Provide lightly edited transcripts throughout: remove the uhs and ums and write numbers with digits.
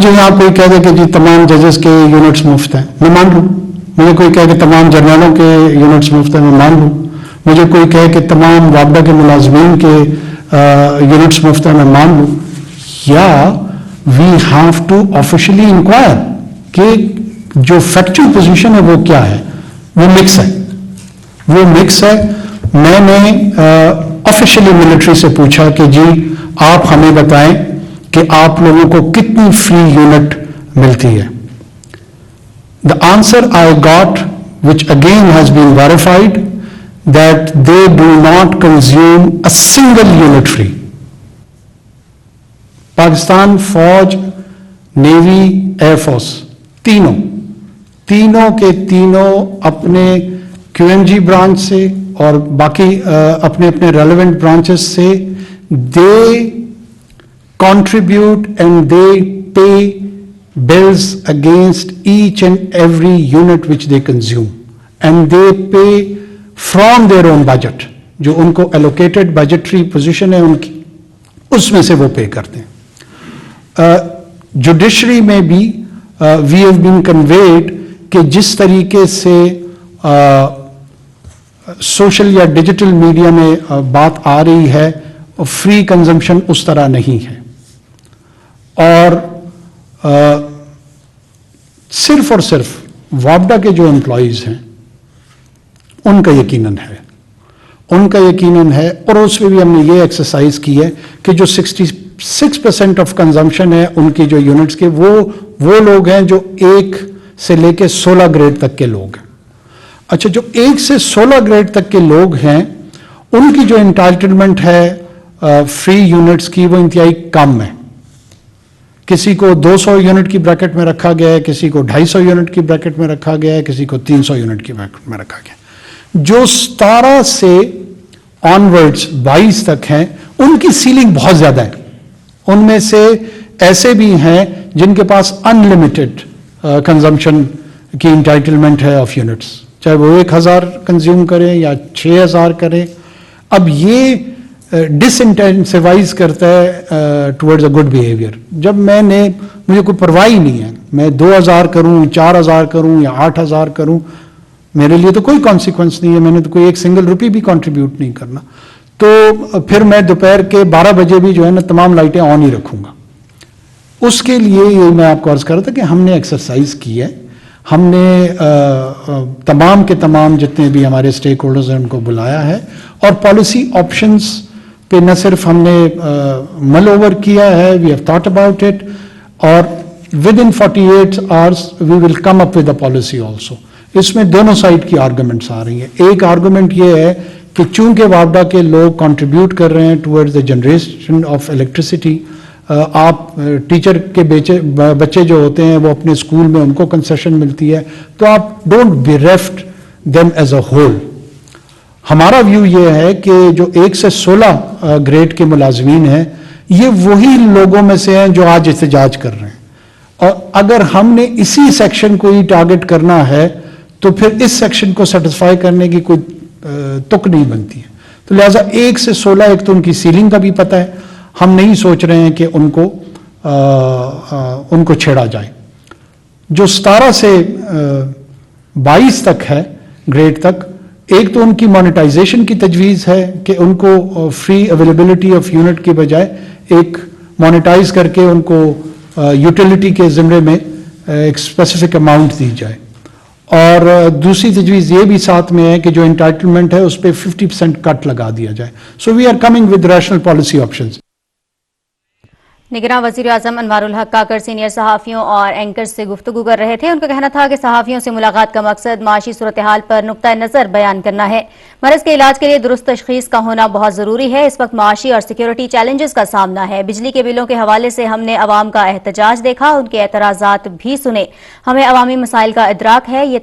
مجھے یہاں کوئی کہہ دے کہ جی تمام ججز کے یونٹس مفت ہیں، میں مان لوں. مجھے کوئی کہے کہ تمام جرنیلوں کے یونٹس مفت ہیں، میں مان لوں. مجھے کوئی کہے کہ تمام وابڈا کے ملازمین کے یونٹس مفت ہیں، میں مان لوں. یا we have to officially enquire کہ جو فیکچوئل پوزیشن ہے وہ کیا ہے. وہ مکس ہے. میں نے آفیشلی ملٹری سے پوچھا کہ جی آپ ہمیں بتائیں کہ آپ لوگوں کو کتنی فری یونٹ ملتی ہے. The answer I got, which again has been verified, that they do not consume a single unit free. Pakistan فوج، نیوی، ایئر فورس تینوں کے تینوں اپنے کیو ایم جی برانچ سے اور باقی اپنے ریلیونٹ برانچز سے they contribute and they pay bills against each and every unit which they consume, and they pay from their own budget. جو ان کو allocated budgetary position ہے ان کی، اس میں سے وہ پے کرتے ہیں. جوڈیشری میں بھی وی ہیو بین کنویڈ کہ جس طریقے سے سوشل یا ڈیجیٹل میڈیا میں بات آ رہی ہے، فری کنزمپشن اس طرح نہیں ہے. اور صرف اور صرف وابڈا کے جو امپلائیز ہیں ان کا یقیناً ہے. اور اس میں بھی ہم نے یہ ایکسرسائز کی ہے کہ جو 66% آف کنزمپشن ہے ان کی جو یونٹس کے، وہ لوگ ہیں جو 1 سے لے کے 16 گریڈ تک کے لوگ ہیں. اچھا، جو 1 سے 16 گریڈ تک کے لوگ ہیں ان کی جو انٹائٹلمنٹ ہے فری یونٹس کی، وہ انتہائی کم ہے. کسی کو 200 یونٹ کی بریکٹ میں رکھا گیا ہے، کسی کو 250 یونٹ کی بریکٹ میں رکھا گیا ہے، کسی کو 300 یونٹ کی بریکٹ میں رکھا گیا ہے. جو 17 سے آنورڈز 22 تک ہیں ان کی سیلنگ بہت زیادہ ہے. ان میں سے ایسے بھی ہیں جن کے پاس ان لمیٹڈ کنزمپشن کی انٹائٹلمنٹ ہے آف یونٹس، چاہے وہ 1000 کنزیوم کریں یا 6000 کریں. اب یہ ڈس انٹینسیوائز کرتا ہے ٹورڈز اے گڈ بیہیویئر. جب مجھے کوئی پرواہ ہی نہیں ہے، میں 2000 کروں، 4000 کروں یا 8000 کروں، میرے لیے تو کوئی کانسیکوینس نہیں ہے، میں نے تو کوئی 1 سنگل روپی بھی کنٹریبیوٹ نہیں کرنا. تو پھر میں دوپہر کے 12 بجے بھی جو ہے نا تمام لائٹیں آن ہی رکھوں گا. اس کے لیے یہ میں آپ کو عرض کر رہا تھا کہ ہم نے ایکسرسائز کی ہے. ہم نے تمام کے تمام جتنے بھی ہمارے اسٹیک ہولڈرز ہیں ان کو بلایا ہے، اور پالیسی آپشنز پہ نہ صرف ہم نے مل اوور کیا ہے، we have thought about it, اور within 48 hours we will come up with a policy also. اس میں دونوں سائڈ کی آرگومنٹس آ رہی ہیں. ایک آرگومنٹ یہ ہے کہ چونکہ وابڈا کے لوگ کنٹریبیوٹ کر رہے ہیں towards the generation of electricity, آپ ٹیچر کے بچے جو ہوتے ہیں وہ اپنے اسکول میں ان کو کنسیشن ملتی ہے، تو آپ don't be rift them as a whole. ہمارا ویو یہ ہے کہ جو 1 سے 16 گریڈ کے ملازمین ہیں یہ وہی لوگوں میں سے ہیں جو آج احتجاج کر رہے ہیں، اور اگر ہم نے اسی سیکشن کو ہی ٹارگٹ کرنا ہے تو پھر اس سیکشن کو سیٹسفائی کرنے کی کوئی تک نہیں بنتی ہے. تو لہٰذا 1 سے 16 ایک تو ان کی سیلنگ کا بھی پتہ ہے، ہم نہیں سوچ رہے ہیں کہ ان کو چھیڑا جائے. جو 17 سے 22 تک ہے گریڈ تک، ایک تو ان کی مانیٹائزیشن کی تجویز ہے کہ ان کو فری اویلیبلٹی آف یونٹ کے بجائے ایک مانیٹائز کر کے ان کو یوٹیلیٹی کے زمرے میں ایک اسپیسیفک اماؤنٹ دی جائے. اور دوسری تجویز یہ بھی ساتھ میں ہے کہ جو انٹائٹلمنٹ ہے اس پہ 50% کٹ لگا دیا جائے. So we are coming with rational policy options. نگراں وزیر اعظم انوار الحق کاکڑ سینئر صحافیوں اور اینکر سے گفتگو کر رہے تھے. ان کا کہنا تھا کہ صحافیوں سے ملاقات کا مقصد معاشی صورتحال پر نقطہ نظر بیان کرنا ہے. مرض کے علاج کے لیے درست تشخیص کا ہونا بہت ضروری ہے. اس وقت معاشی اور سیکیورٹی چیلنجز کا سامنا ہے. بجلی کے بلوں کے حوالے سے ہم نے عوام کا احتجاج دیکھا، ان کے اعتراضات بھی سنے. ہمیں عوامی مسائل کا ادراک ہے. یہ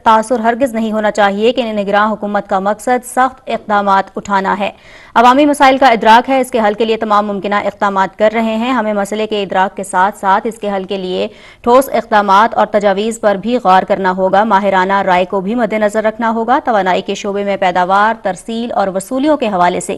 تاثر ہرگز نہیں ہونا چاہیے کہ نگراں حکومت کا مقصد سخت اقدامات اٹھانا ہے. عوامی مسائل کا ادراک ہے، اس کے حل کے لیے تمام ممکنہ اقدامات کر رہے ہیں. ہمیں مسئلے کے ادراک کے ساتھ ساتھ اس کے حل کے لیے ٹھوس اقدامات اور تجاویز پر بھی غور کرنا ہوگا. ماہرانہ رائے کو بھی مد نظر رکھنا ہوگا. توانائی کے شعبے میں پیداوار، ترسیل اور وصولیوں کے حوالے سے